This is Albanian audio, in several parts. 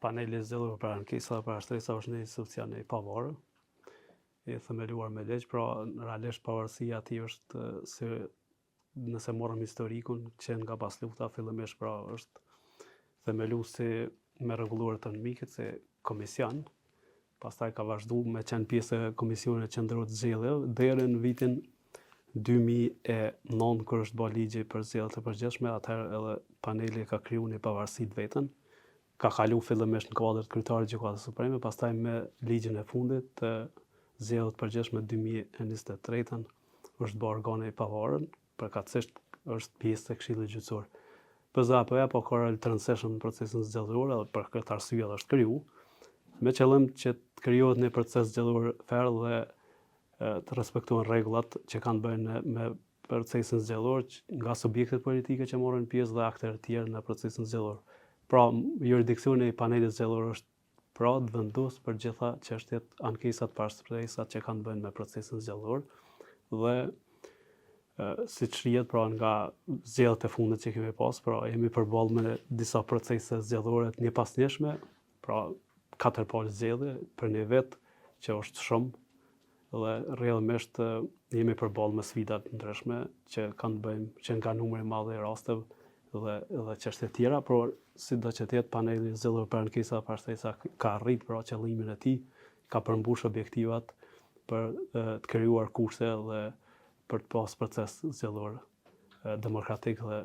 paneli zgjedhur për ankesa dhe për shtresa është një institucion i pavarur, i themeluar me ligj, pra realisht pavarësia e tij është se nëse morëm historikun që nga pas lufta fillimisht pra është themeluar si me rregulluar të mikët se komision, pastaj ka vazhduar me qenë pjesë e Komisionit Qendror të Zgjedhjeve deri në vitin 2009 kur është bërë ligji për zgjedhjet e përgjithshme, atëherë edhe paneli ka krijuar një pavarësi të vetën. Ka kalu fillimisht në kuadër të kryetarit të Gjykatës Supreme, pastaj me ligjin e fundit të zgjedhjet të përgjithshme 2023 është bërë organe i pavarur, përkatësisht është pjesë e Këshillit Gjyqësor. PZAP-ja po ka rol të rëndësishëm në procesin zgjedhor edhe për këtë arsye është krijuar, me qëllim që të krijohet një proces zgjedhor fair dhe të respektohen rregullat që kanë bënë me procesin zgjedhor nga subjektet politike që morën pjesë dhe aktorët tjerë në procesin zgjedhor. Pra, juridiksioni i panelit zgjedhor është pra të vendosë për gjitha çështjet, ankesat, parashtresat që kanë bënë me procesin zgjedhor dhe siç shihet pra nga zgjedhjet e fundit që kemi pas, pra jemi përballë me disa procese zgjedhore të njëpasnjëshme, pra 4 palë zgjedhje për një vit që është shumë dhe realisht jemi përballë me sfida të ndryshme që kanë bëjmë që nga numri i madh i rasteve dhe çështje tjera, por sido që të jetë paneli zgjedhur për ankesa dhe parashtresa ka arrit pra qëllimin e tij, ka përmbush objektivat për të krijuar kushte dhe për të pas proces zgjedhor demokratik dhe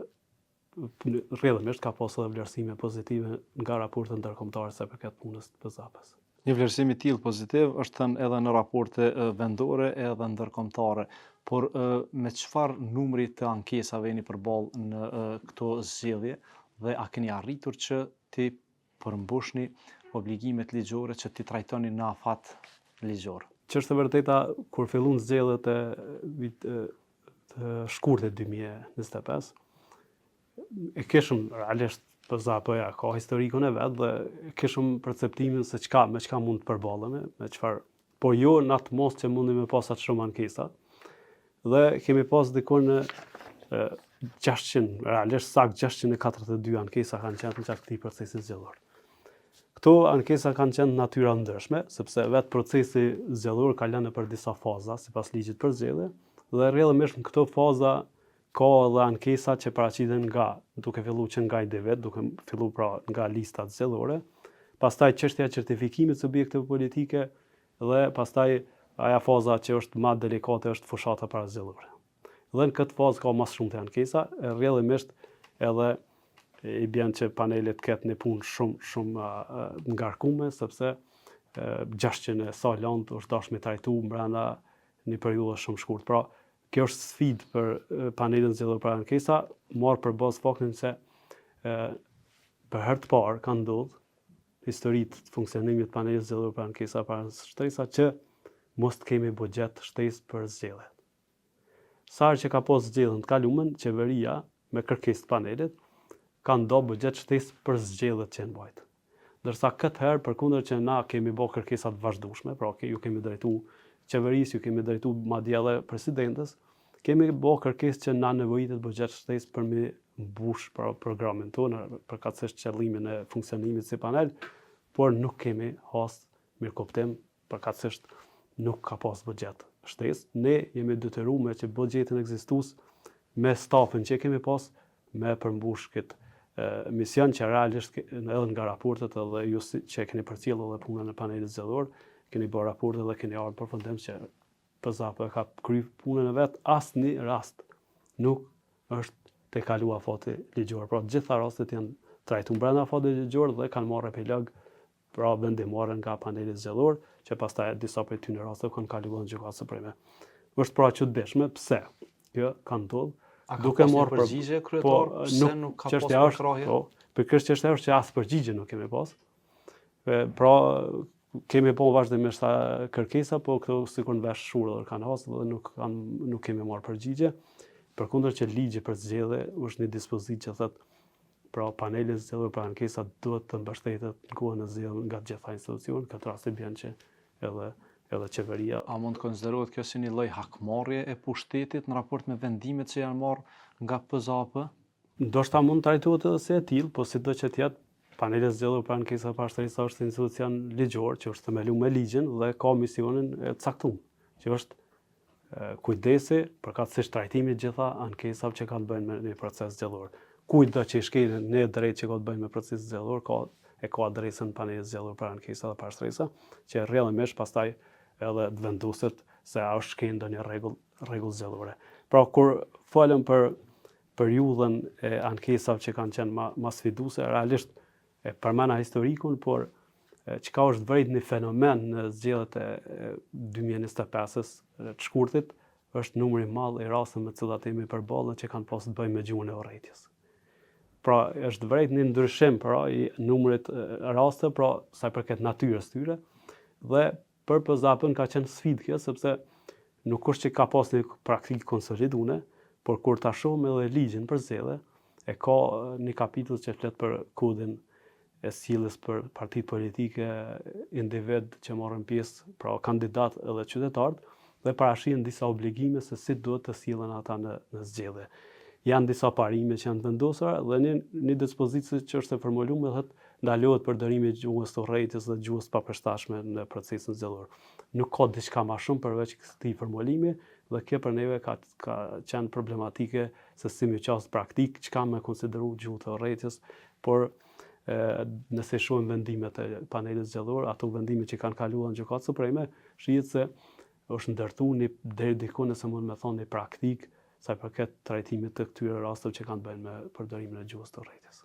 realisht ka pas edhe vlerësime pozitive nga raportet ndërkombëtare sa përket punës të PZAP-s. Një vlerësim i tillë pozitiv është thënë edhe në raporte vendore edhe ndërkombëtare, por me çfarë numri të ankesave jeni përballë në këto zgjedhje dhe a keni arritur që ti përmbushni obligimet ligjore që ti trajtoni në afat ligjor? Ç'është e vërteta kur filluan zgjedhjet të shkurtit 2025, e kishëm realisht PZAP-ja ka historikun e vet dhe kishëm perceptimin se me çka mund të përballemi, me çfarë, po jo në atë mos që mundi me pas atë shumë ankesa. Dhe kemi pas diku në 600, realisht sakt 642 ankesa kanë qenë gjatë këtij procesi zgjedhor. Këto ankesa kanë qenë natyra ndryshme, sepse vetë procesi zgjedhor ka lënë për disa faza sipas ligjit për zgjedhje, dhe realisht në këto faza ka edhe ankesa që paraqiten duke filluar që nga individ, duke filluar pra nga listat zgjedhore, pastaj çështja e certifikimit të subjekteve politike dhe pastaj aja faza që është më delikate është fushata parazgjedhore. Dhe në këtë fazë ka më shumë të ankesa, realisht edhe i bën që panelit të ketë një punë shumë ngarkume, sepse 600 sa land është dashur me trajtu brenda një periudhë shumë shkurt. Pra, kjo është sfidë për panelin zgjedhor për ankesa, marrë për bazë faktin se për herë të parë ka ndodhur historitë të funksionimit të panelit zgjedhor për ankesa para shtresa që mos të kemi buxhet shtesë për zgjedhjet. Sa herë që ka pas zgjedhjen të kaluara, qeveria me kërkesë të panelit ka nda buxhet shtesë për zgjedhjet që mbajt. Ndërsa këtë herë përkundër që na kemi bërë kërkesa të vazhdueshme, pra ju kemi drejtuar qeverisë, ju kemi drejtuar madje edhe presidentes, kemi bërë kërkesë që na nevojitet buxhet shtesë për me mbush programin tonë, përkatësisht qëllimin e funksionimit si panel, por nuk kemi has mirëkuptim, përkatësisht nuk ka pas buxhet shtesë. Ne jemi detyruar që buxhetin ekzistues me stafin që kemi pas me përmbush këtë mision që realisht edhe nga raportet edhe ju që keni përcjellur edhe punën e panelit zgjedhor, keni bërë raporte dhe keni ardhur përfundim që PZAP ka kryer punën e vet, asnjë rast nuk është të kaluar afati ligjor. Pra gjitha rastet janë trajtuar brenda afatit ligjor dhe kanë marrë epilog pra vendimmarrje nga paneli zgjedhor, që pastaj disa prej tyre rasteve kanë kaluar në Gjykatën Supreme. Është pra çuditshme pse kjo ka ndodhur. A ka pas një përgjigje kryetar pse nuk ka pas përkrahje? Për këtë çështje është që as përgjigje nuk kemi pas. Pra kemi po vazhdimisht kërkesa, po këto sikur në vesh shurë kanë hasur dhe nuk kemi marrë përgjigje. Përkundër që ligji për zgjedhje është një dispozitë që thotë pra paneli zgjedhor për ankesa duhet të mbështetet në kohën e zgjedhjeve nga gjitha institucionet, këtë rast i bën që edhe qeveria. A mund të konsiderohet kjo si një lloj hakmarrje e pushtetit në raport me vendimet që janë marrë nga PZAP? Ndoshta mund të trajtohet edhe si e tillë, po sido që të jetë, Paneli zgjedhur për ankesa pastërisa është institucion ligjor që është themeluar me ligjin dhe ka misionin e caktuar, që është kujdesi përkatësisht trajtimi të gjitha ankesave që kanë të bëjnë me një proces zgjedhor. Kujtdo që i shkelin në drejt që ka të bëjnë me proces zgjedhor, ka adresën paneli zgjedhur për ankesa dhe pastërisa, që rrjedhimisht pastaj edhe të vendoset se a është shkel ndonjë rregull zgjedhore. Pra kur folëm për periudhën e ankesave që kanë qenë ma sfiduese, realisht e përmena historikun, por çka është vërejt një fenomen në zgjedhjet e 2025-s të shkurtit, është numri i madh i rasteve me të cilat jemi përballë që kanë pas të bëjnë me gjuhën e urrëties. Pra është vërejt një ndryshim pra i numrit raste, pra sa i përket natyrës tyre, dhe për PZAP-n ka qenë sfidë kjo, sepse nuk është që ka pas një praktikë konsoliduar, por kur ta shohim edhe ligjin për zgjedhje, e ka një kapitull që flet për kodin e sjelljes për partitë politike, individ që marrin pjesë, pra kandidat edhe qytetarët, dhe parashihen disa obligime se si duhet të sillen ata në zgjedhje. Janë disa parime që janë vendosura dhe një dispozicë që është e formuluar thotë ndalohet përdorimi i gjuhës së urrëties dhe gjuhës së papërshtatshme në procesin zgjedhor. Nuk ka diçka më shumë përveç këtij formulimi dhe kjo për neve ka qenë problematike se si më qas praktik çka më konsideru gjuhë të urrëties, por nëse shohim vendimet e panelit zgjedhor, ato vendime që kanë kaluar në Gjykatën Supreme, shihet se është ndërtuar deri diku nëse mund të thonë një praktik sa i përket trajtimit të këtyre rasteve që kanë bënë me përdorimin e gjuhës të urrëties.